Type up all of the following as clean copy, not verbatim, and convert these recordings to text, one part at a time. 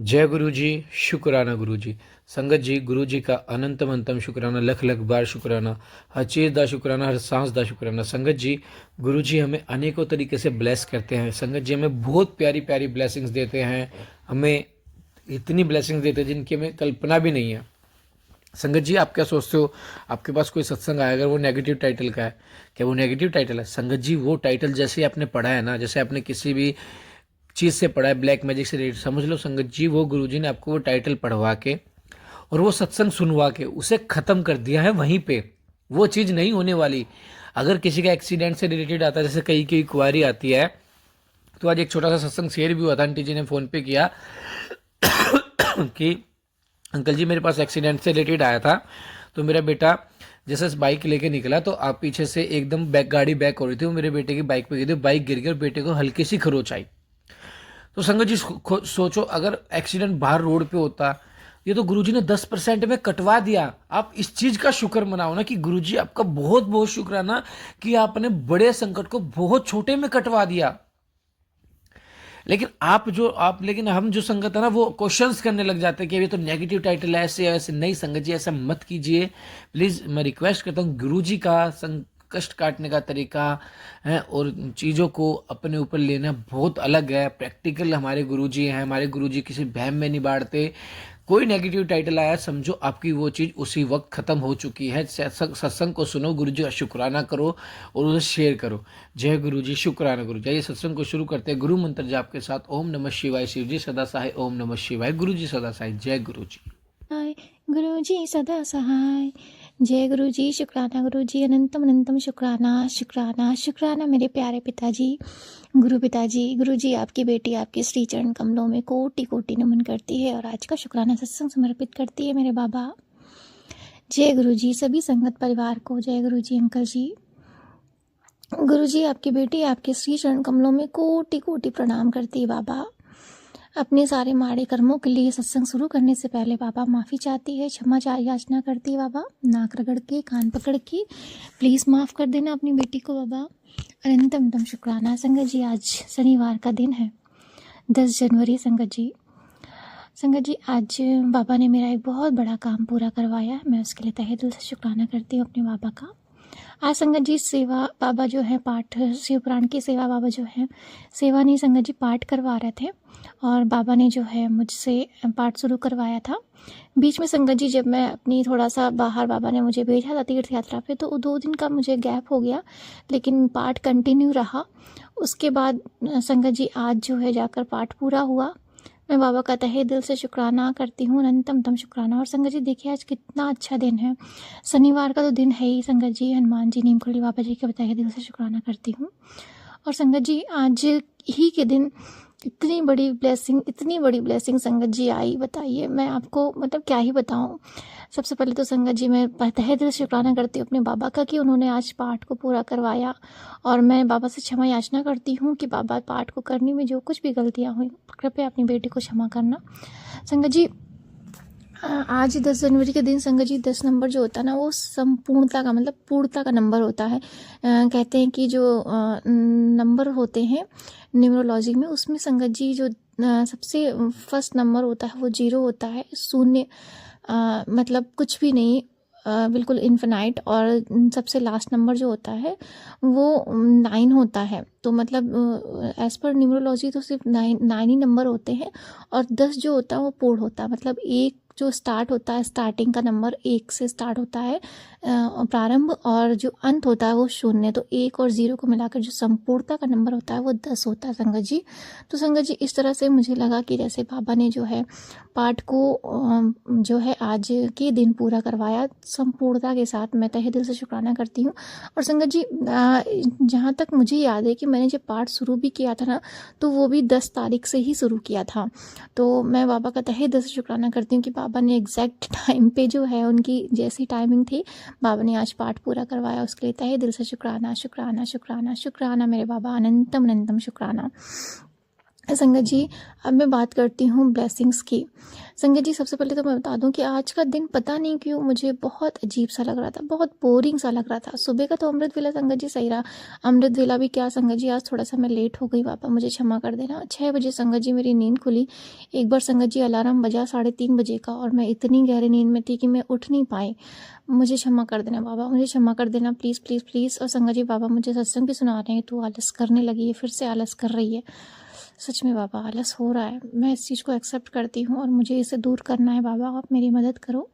जय गुरु जी। शुक्राना गुरु जी। संगत जी, गुरु जी का अनंतम अंतम शुक्राना, लख लख बार शुक्राना, हर चीज़ दा शुक्राना, हर सांस दा शुक्राना। संगत जी, गुरु जी हमें अनेकों तरीके से ब्लेस करते हैं। संगत जी हमें बहुत प्यारी प्यारी ब्लेसिंग्स देते हैं। हमें इतनी ब्लेसिंग्स देते हैं जिनकी हमें कल्पना भी नहीं है। संगत जी, आप क्या सोचते हो? आपके पास कोई सत्संग आया, अगर वो नेगेटिव टाइटल का है, क्या वो नेगेटिव टाइटल है? संगत जी, वो टाइटल जैसे आपने पढ़ा है ना, जैसे आपने किसी भी चीज से पढ़ा है, ब्लैक मैजिक से रिलेटेड, समझ लो संगत जी, वो गुरुजी ने आपको वो टाइटल पढ़वा के और वो सत्संग सुनवा के उसे खत्म कर दिया है वहीं पे। वो चीज नहीं होने वाली। अगर किसी का एक्सीडेंट से रिलेटेड आता है, जैसे कई की क्वारी आती है, तो आज एक छोटा सा सत्संग शेयर भी हुआ था, आंटी जी ने फोन पे किया कि अंकल जी, मेरे पास एक्सीडेंट से रिलेटेड आया था। तो मेरा बेटा जैसे बाइक लेके निकला, तो आप पीछे से एकदम बैक गाड़ी बैक हो रही थी, वो मेरे बेटे की बाइक पे गिरी, बाइक गिर गई और बेटे को हल्की सी खरोच आई। तो संगत जी सोचो, अगर एक्सीडेंट बाहर रोड पे होता, ये तो गुरुजी ने 10% में कटवा दिया। आप इस चीज का शुक्र मनाओ ना कि गुरुजी आपका बहुत बहुत शुक्राना कि आपने बड़े संकट को बहुत छोटे में कटवा दिया। लेकिन हम जो संगत है ना, वो क्वेश्चंस करने लग जाते हैं कि ये तो नेगेटिव टाइटल है, ऐसे ऐसे नहीं। संगत जी, ऐसा मत कीजिए प्लीज। मैं रिक्वेस्ट करता हूँ, गुरुजी का कष्ट काटने का तरीका है और चीज़ों को अपने ऊपर लेना बहुत अलग है। प्रैक्टिकल हमारे गुरुजी हैं। हमारे गुरुजी किसी बहम में नहीं बांटते। कोई नेगेटिव टाइटल आया, समझो आपकी वो चीज़ उसी वक्त खत्म हो चुकी है। सत्संग को सुनो, गुरु जी का शुक्राना करो और उसे शेयर करो। जय गुरु जी, शुक्राना गुरु जी। आइए सत्संग को शुरू करते हैं गुरु मंत्र जाप के साथ। ओम नमः शिवाय। शिव जी सदा सहाय। ओम नमः शिवाय। गुरु जी सदा सहाय। जय गुरु जी। हाय गुरु जी सदा सहाय। जय गुरु जी। शुक्राना गुरु जी, अनंतम अनंतम शुक्राना शुक्राना शुक्राना मेरे प्यारे पिताजी, गुरु पिताजी। गुरु जी, आपकी बेटी आपके श्री चरण कमलों में कोटि कोटि नमन करती है और आज का शुक्राना सत्संग समर्पित करती है मेरे बाबा। जय गुरु जी। सभी संगत परिवार को जय गुरु जी। अंकल जी, गुरु जी, आपकी बेटी आपके श्री चरण कमलों में कोटि कोटि प्रणाम करती है बाबा। अपने सारे माड़े कर्मों के लिए सत्संग शुरू करने से पहले बाबा माफ़ी चाहती है, क्षमा याचना करती है बाबा, नाक रगड़ के कान पकड़ के प्लीज़ माफ़ कर देना अपनी बेटी को बाबा। अनंतम दम शुक्राना। संगत जी, आज शनिवार का दिन है, 10 जनवरी। संगत जी, आज बाबा ने मेरा एक बहुत बड़ा काम पूरा करवाया है। मैं उसके लिए तहे दिल से शुक्राना करती हूँ अपने बाबा का। आज संगत जी सेवा बाबा जो है, पाठ शिव पुराण की सेवा बाबा जो है, सेवा नहीं संगत जी, पाठ करवा रहे थे और बाबा ने जो है मुझसे पाठ शुरू करवाया था। बीच में संगत जी जब मैं अपनी थोड़ा सा बाहर, बाबा ने मुझे भेजा था तीर्थ यात्रा पे, तो 2 दिन का मुझे गैप हो गया, लेकिन पाठ कंटिन्यू रहा। उसके बाद संगत जी आज जो है जाकर पाठ पूरा हुआ। मैं बाबा का तहे दिल से शुक्राना करती हूँ, अनंतम तम शुक्राना। और संगत जी देखिए, आज कितना अच्छा दिन है, शनिवार का तो दिन है ही संगत जी। हनुमान जी, नीमखोली बाबा जी के तहे दिल से शुक्राना करती हूँ। और संगत जी, आज ही के दिन इतनी बड़ी ब्लेसिंग संगत जी आई, बताइए मैं आपको मतलब क्या ही बताऊं। सबसे पहले तो संगत जी मैं तहे दिल से शुक्राना करती हूँ अपने बाबा का कि उन्होंने आज पाठ को पूरा करवाया। और मैं बाबा से क्षमा याचना करती हूँ कि बाबा, पाठ को करने में जो कुछ भी गलतियाँ हुई, कृपया अपनी बेटी को क्षमा करना। संगत जी, आज 10 जनवरी के दिन संगत जी 10 नंबर जो होता है ना, वो संपूर्णता का मतलब पूर्णता का नंबर होता है। कहते हैं कि जो नंबर होते हैं न्यूमरोलॉजी में, उसमें संगत जी जो सबसे फर्स्ट नंबर होता है वो 0 होता है, शून्य मतलब कुछ भी नहीं, बिल्कुल इन्फिनाइट। और सबसे लास्ट नंबर जो होता है वो 9 होता है। तो मतलब एज पर न्यूमरोलॉजी तो सिर्फ 9 ही नंबर होते हैं। और 10 जो होता है वो पूर्ण होता है, मतलब एक जो स्टार्ट होता है, स्टार्टिंग का नंबर 1 से स्टार्ट होता है प्रारंभ, और जो अंत होता है वो 0। तो 1 और 0 को मिलाकर जो संपूर्णता का नंबर होता है वो 10 होता है संगत जी। तो संगत जी, इस तरह से मुझे लगा कि जैसे बाबा ने जो है पाठ को जो है आज के दिन पूरा करवाया संपूर्णता के साथ, मैं तहे दिल से शुक्राना करती हूँ। और संगत जी, जहाँ तक मुझे याद है कि मैंने जब पाठ शुरू भी किया था ना, तो वो भी 10 तारीख से ही शुरू किया था। तो मैं बाबा का तहे दिल से शुक्राना करती हूँ कि बाबा ने एग्जैक्ट टाइम पे जो है, उनकी जैसी टाइमिंग थी, बाबा ने आज पाठ पूरा करवाया। उसके लिए तहे दिल से शुक्राना शुक्राना शुक्राना शुक्राना मेरे बाबा, अनंतम अनंतम शुक्राना। संगत जी, अब मैं बात करती हूँ ब्लेसिंग्स की। संगत जी, सबसे पहले तो मैं बता दूँ कि आज का दिन पता नहीं क्यों मुझे बहुत अजीब सा लग रहा था, बहुत बोरिंग सा लग रहा था। सुबह का तो अमृत वेला संगत जी सही रहा, अमृत वेला भी क्या संगत जी, आज थोड़ा सा मैं लेट हो गई, पापा मुझे क्षमा कर देना। 6 बजे संगत जी मेरी नींद खुली। एक बार संगत जी अलार्म बजा 3:30 बजे का, और मैं इतनी गहरी नींद में थी कि मैं उठ नहीं पाई। मुझे क्षमा कर देना बाबा, मुझे क्षमा कर देना, प्लीज़ प्लीज़ प्लीज़। और संगत जी, बाबा मुझे सत्संग भी सुना रहे हैं, तू आलस करने लगी है, फिर से आलस कर रही है। सच में बाबा, आलस हो रहा है, मैं इस चीज़ को एक्सेप्ट करती हूँ और मुझे इसे दूर करना है। बाबा आप मेरी मदद करो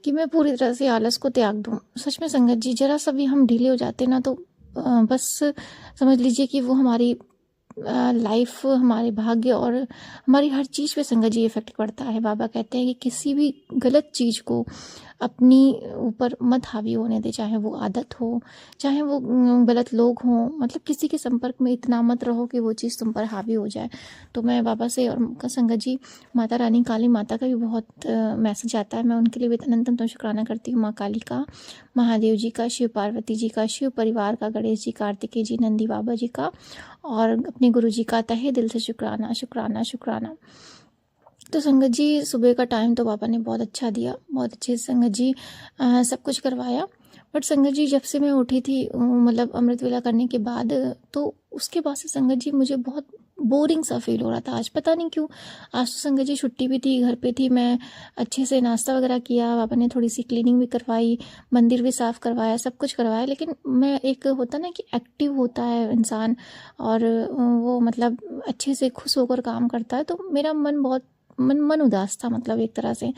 कि मैं पूरी तरह से आलस को त्याग दूँ। सच में संगत जी, जरा सा भी हम ढीले हो जाते ना तो बस समझ लीजिए कि वो हमारी लाइफ, हमारे भाग्य और हमारी हर चीज़ पे संगत जी इफेक्ट पड़ता है। बाबा कहते हैं कि किसी भी गलत चीज़ को अपनी ऊपर मत हावी होने दे, चाहे वो आदत हो, चाहे वो गलत लोग हों, मतलब किसी के संपर्क में इतना मत रहो कि वो चीज़ तुम पर हावी हो जाए। तो मैं बाबा से और संगत जी, माता रानी काली माता का भी बहुत मैसेज आता है, मैं उनके लिए भी अनंतम तो शुक्राना करती हूँ। माँ काली का, महादेव जी का, शिव पार्वती जी का, शिव परिवार का, गणेश जी, कार्तिकेय जी, नंदी बाबा जी का, और अपने गुरु जी का तहे दिल से शुक्राना शुक्राना शुक्राना। तो संगत जी, सुबह का टाइम तो पापा ने बहुत अच्छा दिया, बहुत अच्छे से संगत जी सब कुछ करवाया। बट संगत जी, जब से मैं उठी थी मतलब अमृत वेला करने के बाद, तो उसके बाद से संगत जी मुझे बहुत बोरिंग सा फील हो रहा था। आज पता नहीं क्यों, आज तो संगत जी छुट्टी भी थी, घर पे थी मैं, अच्छे से नाश्ता वगैरह किया, पापा ने थोड़ी सी क्लीनिंग भी करवाई, मंदिर भी साफ़ करवाया, सब कुछ करवाया। लेकिन मैं, एक होता ना कि एक्टिव होता है इंसान और वो मतलब अच्छे से खुश होकर काम करता है, तो मेरा मन बहुत मन उदास था। मतलब एक तरह से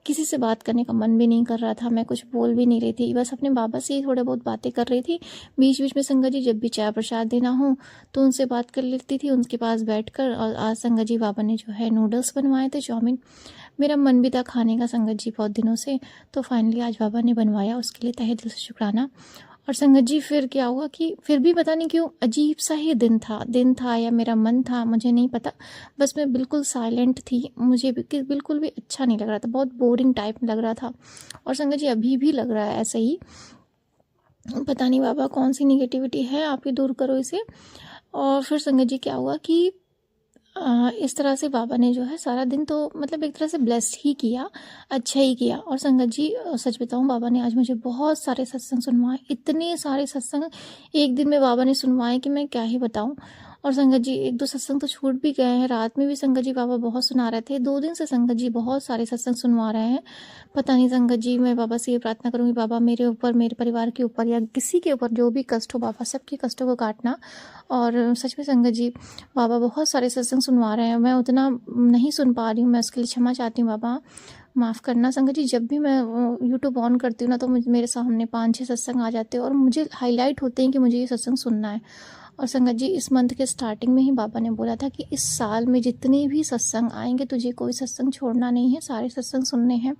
किसी से बात करने का मन भी नहीं कर रहा था, मैं कुछ बोल भी नहीं रही थी, बस अपने बाबा से ही थोड़े बहुत बातें कर रही थी। बीच बीच में संगत जी जब भी चाय प्रसाद देना हो तो उनसे बात कर लेती थी, उनके पास बैठकर। और आज संगत जी बाबा ने जो है नूडल्स बनवाए थे, चाउमीन, मेरा मन भी था खाने का संगत जी बहुत दिनों से, तो फाइनली आज बाबा ने बनवाया, उसके लिए तहे दिल से शुक्राना। और संगत जी, फिर क्या हुआ कि फिर भी पता नहीं क्यों अजीब सा ही दिन था या मेरा मन था, मुझे नहीं पता, बस मैं बिल्कुल साइलेंट थी, मुझे बिल्कुल भी अच्छा नहीं लग रहा था, बहुत बोरिंग टाइप लग रहा था। और संगत जी, अभी भी लग रहा है ऐसे ही, पता नहीं बाबा कौन सी निगेटिविटी है, आप ही दूर करो इसे। और फिर संगत जी क्या हुआ कि इस तरह से बाबा ने जो है सारा दिन तो मतलब एक तरह से ब्लेस्ड ही किया, अच्छा ही किया। और संगत जी, सच बताऊं, बाबा ने आज मुझे बहुत सारे सत्संग सुनवाए, इतने सारे सत्संग एक दिन में बाबा ने सुनवाए कि मैं क्या ही बताऊं। और संगत जी, 1-2 सत्संग तो छूट भी गए हैं, रात में भी संगत जी बाबा बहुत सुना रहे थे। 2 दिन से संगत जी बहुत सारे सत्संग सुनवा रहे हैं। पता नहीं संगत जी, मैं बाबा से ये प्रार्थना करूंगी, बाबा मेरे ऊपर, मेरे परिवार के ऊपर या किसी के ऊपर जो भी कष्ट हो, बाबा सबके कष्टों को काटना। और सच में संगत जी, बाबा बहुत सारे सत्संग सुनवा रहे हैं, मैं उतना नहीं सुन पा रही हूँ, मैं उसके लिए क्षमा चाहती हूँ। बाबा माफ़ करना। संगत जी, जब भी मैं यूट्यूब ऑन करती हूँ ना तो मेरे सामने 5-6 सत्संग आ जाते हैं और मुझे हाईलाइट होते हैं कि मुझे ये सत्संग सुनना है। और संगत जी, इस मंथ के स्टार्टिंग में ही बाबा ने बोला था कि इस साल में जितने भी सत्संग आएंगे तुझे कोई सत्संग छोड़ना नहीं है, सारे सत्संग सुनने हैं।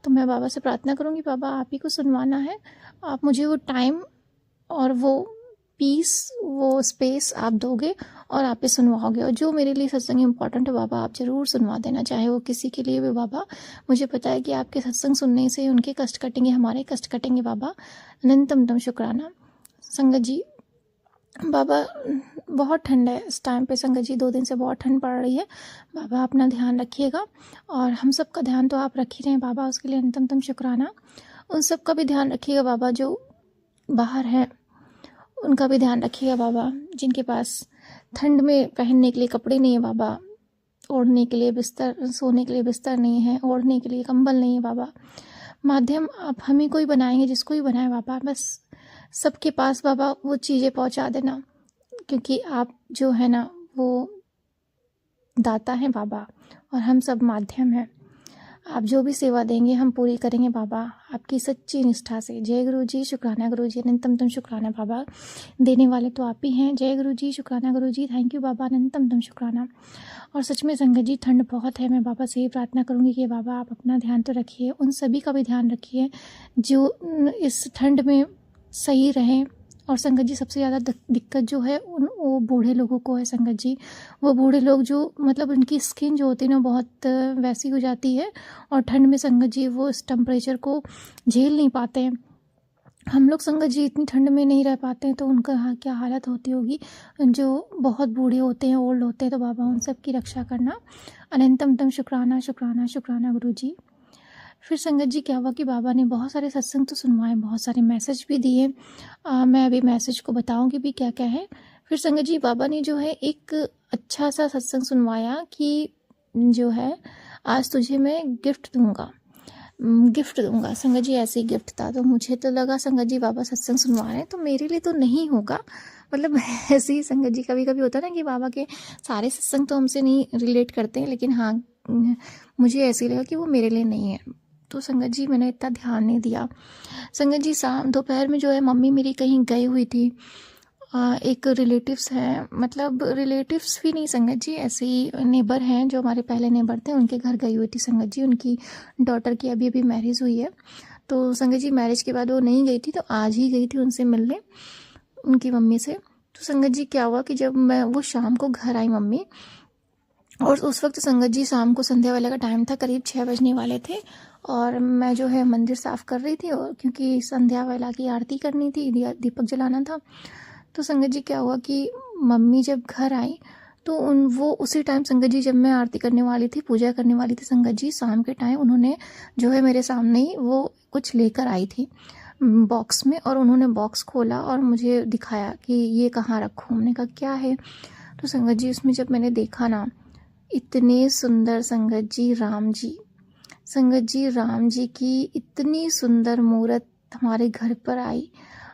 तो मैं बाबा से प्रार्थना करूँगी, बाबा आप ही को सुनवाना है, आप मुझे वो टाइम और वो पीस, वो स्पेस आप दोगे और आप ही सुनवाओगे। और जो मेरे लिए सत्संग इम्पॉर्टेंट है बाबा, आप ज़रूर सुनवा देना, चाहे वो किसी के लिए भी बाबा। मुझे पता है कि आपके सत्संग सुनने से उनके कष्ट कटेंगे, हमारे कष्ट कटेंगे बाबा। अनंतम तम शुक्राना। संगत जी, बाबा बहुत ठंड है इस टाइम पे संगत जी, 2 दिन से बहुत ठंड पड़ रही है। बाबा अपना ध्यान रखिएगा और हम सब का ध्यान तो आप रख ही रहे हैं बाबा, उसके लिए अनंतम तम शुक्राना। उन सब का भी ध्यान रखिएगा बाबा जो बाहर है, उनका भी ध्यान रखिएगा बाबा, जिनके पास ठंड में पहनने के लिए कपड़े नहीं है बाबा, ओढ़ने के लिए बिस्तर, सोने के लिए बिस्तर नहीं है, ओढ़ने के लिए कंबल नहीं है बाबा। माध्यम आप हम ही कोई बनाएंगे, जिसको ही बनाए बाबा, बस सबके पास बाबा वो चीज़ें पहुंचा देना, क्योंकि आप जो है ना वो दाता हैं बाबा और हम सब माध्यम हैं। आप जो भी सेवा देंगे हम पूरी करेंगे बाबा, आपकी सच्ची निष्ठा से। जय गुरु जी, शुक्राना गुरु जी, अनंतम तुम शुक्राना बाबा, देने वाले तो आप ही हैं। जय गुरु जी, शुक्राना गुरु जी, थैंक यू बाबा, अनंतम तुम शुक्राना। और सच में संगत जी, ठंड बहुत है, मैं बाबा से ही प्रार्थना करूंगी कि बाबा आप अपना ध्यान तो रखिए, उन सभी का भी ध्यान रखिए जो इस ठंड में सही रहें। और संगत जी, सबसे ज़्यादा दिक्कत जो है वो बूढ़े लोगों को है संगत जी। वो बूढ़े लोग जो मतलब उनकी स्किन जो होती है ना बहुत वैसी हो जाती है और ठंड में संगत जी वो इस टेम्परेचर को झेल नहीं पाते हैं। हम लोग संगत जी इतनी ठंड में नहीं रह पाते हैं, तो उनका क्या हालत होती होगी, जो बहुत बूढ़े होते हैं, ओल्ड होते हैं। तो बाबा उन सब की रक्षा करना। अनंतम तम शुक्राना शुक्राना शुक्राना गुरु जी। फिर संगत जी क्या हुआ कि बाबा ने बहुत सारे सत्संग तो सुनवाए, बहुत सारे मैसेज भी दिए। मैं अभी मैसेज को बताऊंगी भी क्या क्या है। फिर संगत जी बाबा ने जो है एक अच्छा सा सत्संग सुनवाया कि जो है आज तुझे मैं गिफ्ट दूंगा, गिफ्ट दूंगा। संगत जी ऐसे ही गिफ्ट था, तो मुझे तो लगा संगत जी बाबा सत्संग सुनवा रहे हैं तो मेरे लिए तो नहीं होगा, मतलब ऐसे ही संगत जी कभी कभी होता है ना कि बाबा के सारे सत्संग तो हमसे नहीं रिलेट करते हैं, लेकिन हाँ मुझे ऐसे ही लगा कि वो मेरे लिए नहीं है। तो संगत जी मैंने इतना ध्यान नहीं दिया। संगत जी शाम दोपहर में जो है मम्मी मेरी कहीं गई हुई थी। एक रिलेटिव्स हैं, मतलब रिलेटिव्स भी नहीं संगत जी, ऐसे ही नेबर हैं जो हमारे पहले नेबर थे, उनके घर गई हुई थी संगत जी। उनकी डॉटर की अभी अभी मैरिज हुई है। तो संगत जी मैरिज के बाद वो नहीं गई थी, तो आज ही गई थी उनसे मिलने, उनकी मम्मी से। तो संगत जी क्या हुआ कि जब मैं वो शाम को घर आई मम्मी, और उस वक्त संगत जी शाम को संध्या वाले का टाइम था, करीब 6 बजने वाले थे, और मैं जो है मंदिर साफ़ कर रही थी, और क्योंकि संध्या वाला की आरती करनी थी, दीपक जलाना था। तो संगत जी क्या हुआ कि मम्मी जब घर आई तो वो उसी टाइम संगत जी जब मैं आरती करने वाली थी, पूजा करने वाली थी संगत जी, शाम के टाइम उन्होंने जो है मेरे सामने ही वो कुछ लेकर आई थी बॉक्स में, और उन्होंने बॉक्स खोला और मुझे दिखाया कि ये कहाँ रखूँ। हमने कहा क्या है। तो संगत जी उसमें जब मैंने देखा ना, इतने सुंदर संगत जी राम जी, संगत जी राम जी की इतनी सुंदर मूर्त हमारे घर पर आई।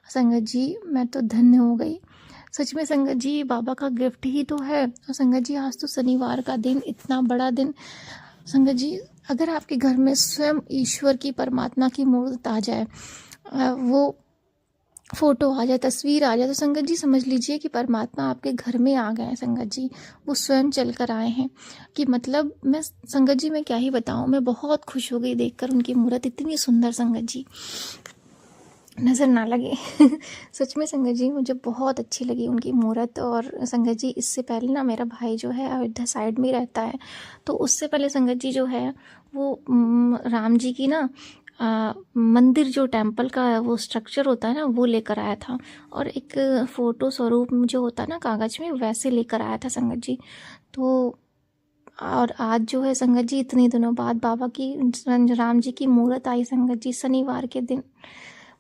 संगत जी मैं तो धन्य हो गई सच में। संगत जी बाबा का गिफ्ट ही तो है। और संगत जी आज तो शनिवार का दिन, इतना बड़ा दिन। संगत जी अगर आपके घर में स्वयं ईश्वर की, परमात्मा की मूर्त आ जाए, वो फोटो आ जाए, तस्वीर आ जाए, तो संगत जी समझ लीजिए कि परमात्मा आपके घर में आ गए हैं संगत जी। वो स्वयं चल कर आए हैं कि मतलब मैं संगत जी मैं क्या ही बताऊं, मैं बहुत खुश हो गई देखकर उनकी मूर्त इतनी सुंदर संगत जी, नज़र ना लगे। सच में संगत जी मुझे बहुत अच्छी लगी उनकी मूर्त। और संगत जी इससे पहले ना मेरा भाई जो है अयोध्या साइड में ही रहता है, तो उससे पहले संगत जी जो है वो राम जी की ना मंदिर, जो टेम्पल का वो स्ट्रक्चर होता है ना, वो लेकर आया था, और एक फ़ोटो स्वरूप जो होता है ना कागज़ में, वैसे लेकर आया था संगत जी। तो और आज जो है संगत जी इतने दिनों बाद बाबा की, राम जी की मूर्त आई संगत जी शनिवार के दिन।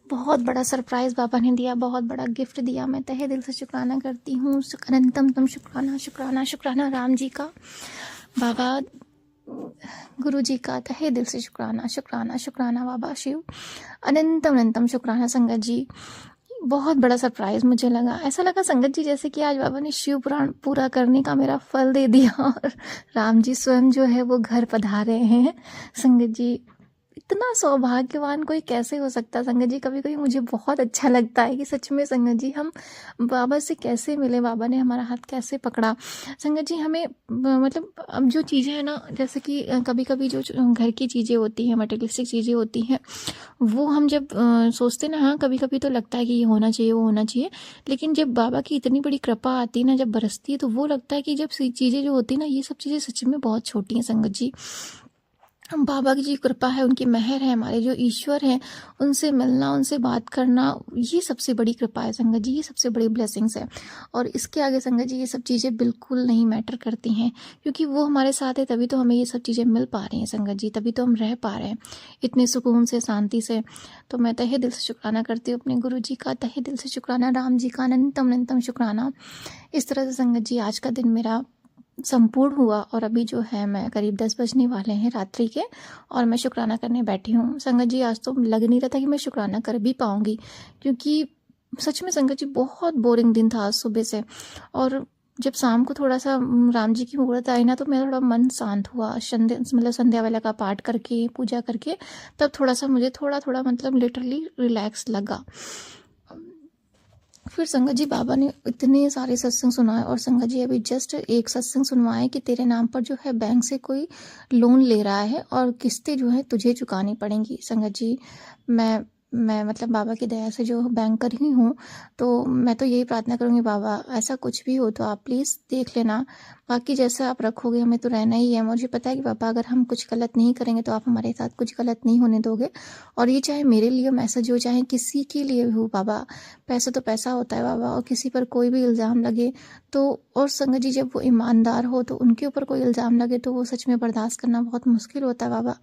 बहुत बड़ा सरप्राइज़ बाबा ने दिया, बहुत बड़ा गिफ्ट दिया। मैं तहे दिल से शुक्राना करती हूँ। अनंतम तम शुक्राना शुक्राना शुक्राना राम जी का, बाबा गुरु जी का तहे दिल से शुक्राना शुक्राना शुक्राना बाबा शिव। अनंतम अनंतम शुक्राना संगत जी। बहुत बड़ा सरप्राइज़ मुझे लगा, ऐसा लगा संगत जी जैसे कि आज बाबा ने शिव पुराण पूरा करने का मेरा फल दे दिया, और राम जी स्वयं जो है वो घर पधारे हैं संगत जी। इतना सौभाग्यवान कोई कैसे हो सकता है संगत जी। कभी कभी मुझे बहुत अच्छा लगता है कि सच में संगत जी हम बाबा से कैसे मिले, बाबा ने हमारा हाथ कैसे पकड़ा। संगत जी हमें मतलब अब जो चीज़ें हैं ना, जैसे कि कभी कभी जो घर की चीज़ें होती हैं, मटेरियलिस्टिक चीज़ें होती हैं, वो हम जब सोचते ना, हाँ कभी कभी तो लगता है कि ये होना चाहिए, वो होना चाहिए, लेकिन जब बाबा की इतनी बड़ी कृपा आती है ना, जब बरसती है, तो वो लगता है कि जब चीज़ें जो होती है ना, ये सब चीज़ें सच में बहुत छोटी हैं संगत जी। बाबा की जी कृपा है, उनकी मेहर है, हमारे जो ईश्वर हैं उनसे मिलना, उनसे बात करना, ये सबसे बड़ी कृपा है संगत जी, ये सबसे बड़ी ब्लेसिंग्स है। और इसके आगे संगत जी ये सब चीज़ें बिल्कुल नहीं मैटर करती हैं, क्योंकि वो हमारे साथ है तभी तो हमें ये सब चीज़ें मिल पा रही हैं संगत जी, तभी तो हम रह पा रहे हैं इतने सुकून से, शांति से। तो मैं तहे दिल से शुक्राना करती हूँ अपने गुरु जी का, तहे दिल से शुक्राना राम जी का, अनंतम अनंतम शुक्राना। इस तरह से संगत जी आज का दिन मेरा संपूर्ण हुआ, और अभी जो है मैं करीब 10 बजने वाले हैं रात्रि के, और मैं शुक्राना करने बैठी हूँ संगत जी। आज तो लग नहीं रहा था कि मैं शुक्राना कर भी पाऊँगी, क्योंकि सच में संगत जी बहुत बोरिंग दिन था आज सुबह से। और जब शाम को थोड़ा सा राम जी की मूर्त आई ना, तो मेरा थोड़ा मन शांत हुआ, संध्या वाला का पाठ करके, पूजा करके, तब थोड़ा सा मुझे थोड़ा थोड़ा मतलब लिटरली रिलैक्स लगा। फिर संगत जी बाबा ने इतने सारे सत्संग सुनाए, और संगत जी अभी जस्ट एक सत्संग सुनवाए कि तेरे नाम पर जो है बैंक से कोई लोन ले रहा है, और किस्तें जो है तुझे चुकानी पड़ेंगी। संगत जी मैं मतलब बाबा की दया से जो बैंकर ही हूँ, तो मैं तो यही प्रार्थना करूँगी बाबा ऐसा कुछ भी हो तो आप प्लीज़ देख लेना, बाकी जैसा आप रखोगे हमें तो रहना ही है। मुझे पता है कि पापा अगर हम कुछ गलत नहीं करेंगे तो आप हमारे साथ कुछ गलत नहीं होने दोगे। और ये चाहे मेरे लिए मैसेज हो चाहे किसी के लिए हो बाबा, पैसा तो पैसा होता है बाबा, और किसी पर कोई भी इल्ज़ाम लगे तो, और संगत जी जब वो ईमानदार हो तो उनके ऊपर कोई इल्ज़ाम लगे तो वो सच में बर्दाश्त करना बहुत मुश्किल होता है बाबा।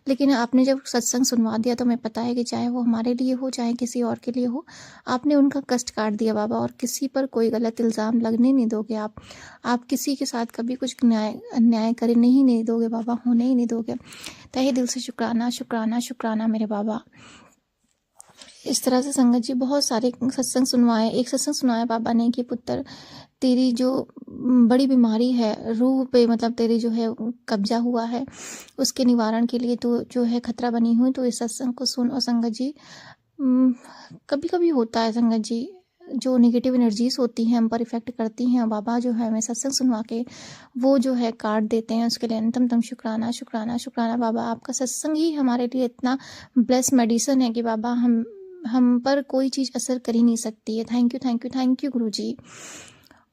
लेकिन आपने जब सत्संग सुनवा दिया तो हमें पता है कि चाहे वो हमारे लिए हो चाहे किसी और के लिए हो, आपने उनका कष्ट काट दिया बाबा, और किसी पर कोई गलत इल्ज़ाम लगने नहीं दोगे आप किसी के साथ कभी कुछ अन्याय करने ही नहीं दोगे बाबा, होने ही नहीं दोगे। तहे दिल से शुक्राना शुक्राना शुक्राना मेरे बाबा। इस तरह से संगत जी बहुत सारे सत्संग सुनवाए। एक सत्संग सुनाया बाबा ने कि पुत्र तेरी जो बड़ी बीमारी है रूह पे, मतलब तेरी जो है कब्जा हुआ है, उसके निवारण के लिए तो जो है खतरा बनी हुई, तो इस सत्संग को सुन। और संगत जी कभी कभी होता है संगत जी, जो नेगेटिव एनर्जीज होती हैं हम पर इफेक्ट करती हैं, और बाबा जो है हमें सत्संग सुनवा के वो जो है काट देते हैं, उसके लिए अंतम तम शुक्राना शुक्राना शुक्राना बाबा। आपका सत्संग ही हमारे लिए इतना ब्लेस मेडिसिन है कि बाबा हम पर कोई चीज़ असर कर ही नहीं सकती है। Thank you thank you thank you गुरु जी।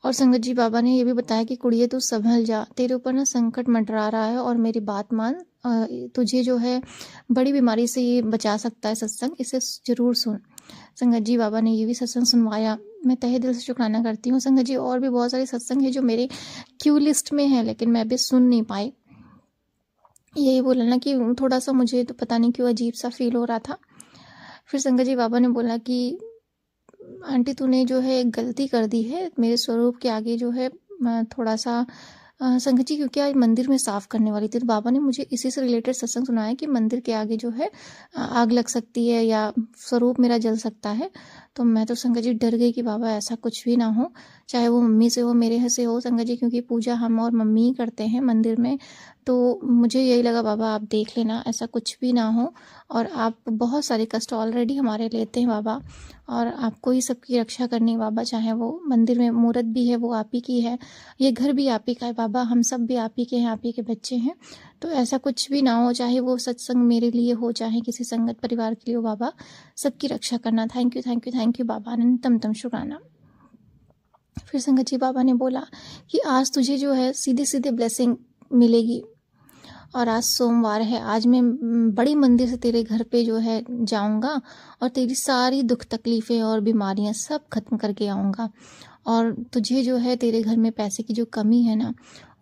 और संगत जी बाबा ने ये भी बताया कि कुड़िए तू संभल जा, तेरे ऊपर ना संकट मंडरा रहा है और मेरी बात मान, तुझे जो है बड़ी बीमारी से ये बचा सकता है सत्संग, इसे ज़रूर सुन। संगत जी बाबा ने ये भी सत्संग सुनवाया, मैं तहे दिल से शुक्राना करती हूँ। संगत जी और भी बहुत सारे सत्संग है जो मेरे क्यू लिस्ट में है लेकिन मैं अभी सुन नहीं पाई। यही बोला ना कि थोड़ा सा मुझे तो पता नहीं क्यों अजीब सा फील हो रहा था। फिर संगत जी बाबा ने बोला कि आंटी तूने जो है एक गलती कर दी है, मेरे स्वरूप के आगे जो है थोड़ा सा संगत जी, क्योंकि आज मंदिर में साफ करने वाली थी तो बाबा ने मुझे इसी से रिलेटेड सत्संग सुनाया कि मंदिर के आगे जो है आग लग सकती है या स्वरूप मेरा जल सकता है। तो मैं तो संगत जी डर गई कि बाबा ऐसा कुछ भी ना हो, चाहे वो मम्मी से हो मेरे से हो संगत जी, क्योंकि पूजा हम और मम्मी ही करते हैं मंदिर में। तो मुझे यही लगा बाबा आप देख लेना ऐसा कुछ भी ना हो, और आप बहुत सारे कष्ट ऑलरेडी हमारे लेते हैं बाबा, और आपको ही सबकी रक्षा करनी है बाबा। चाहे वो मंदिर में मूर्त भी है वो आप ही की है, ये घर भी आप ही का है बाबा, हम सब भी आप ही के हैं, आप ही के बच्चे हैं। तो ऐसा कुछ भी ना हो, चाहे वो सत्संग मेरे लिए हो चाहे किसी संगत परिवार के लिए हो बाबा, सबकी रक्षा करना। Thank you thank you thank you बाबा, अनंतम तम शुक्राना। फिर संगत जी बाबा ने बोला कि आज तुझे जो है सीधे सीधे ब्लेसिंग मिलेगी, और आज सोमवार है, आज मैं बड़ी मंदिर से तेरे घर पे जो है जाऊंगा और तेरी सारी दुख तकलीफ़ें और बीमारियां सब खत्म करके आऊँगा, और तुझे जो है तेरे घर में पैसे की जो कमी है ना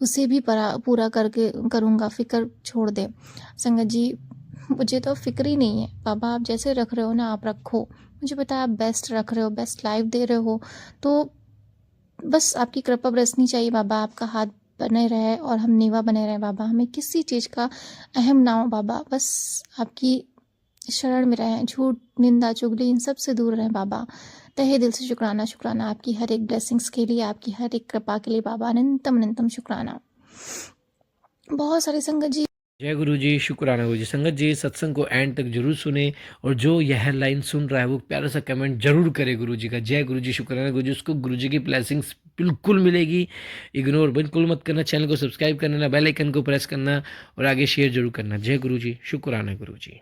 उसे भी पूरा करके करूँगा, फ़िक्र छोड़ दे। संगत जी मुझे तो फ़िक्र ही नहीं है बाबा, आप जैसे रख रहे हो ना आप रखो, मुझे पता है आप बेस्ट रख रहे हो, बेस्ट लाइफ दे रहे हो, तो बस आपकी कृपा बरसनी चाहिए बाबा, आपका हाथ बने रहे और हम नीवा बने रहे बाबा, हमें किसी चीज़ का अहम ना हो बाबा, बस आपकी शरण में रहें, झूठ निंदा चुगली इन सब से दूर रहें बाबा। तहे दिल से शुक्राना शुक्राना आपकी हर एक ब्लेसिंग्स के लिए, आपकी हर एक कृपा के लिए बाबा, अनंतम अनंतम शुक्राना। बहुत सारे संगत जी जय गुरु जी, शुक्राना गुरु जी। संगत जी सत्संग को एंड तक जरूर सुने, और जो यह लाइन सुन रहा है वो प्यारा सा कमेंट जरूर करे गुरु जी का। जय गुरु जी, शुक्राना गुरु जी, उसको गुरु जी की ब्लेसिंग्स बिल्कुल मिलेगी। इग्नोर बिल्कुल मत करना, चैनल को सब्सक्राइब करना, बेल आइकन को प्रेस करना और आगे शेयर जरूर करना। जय गुरु जी, शुक्राना गुरु जी।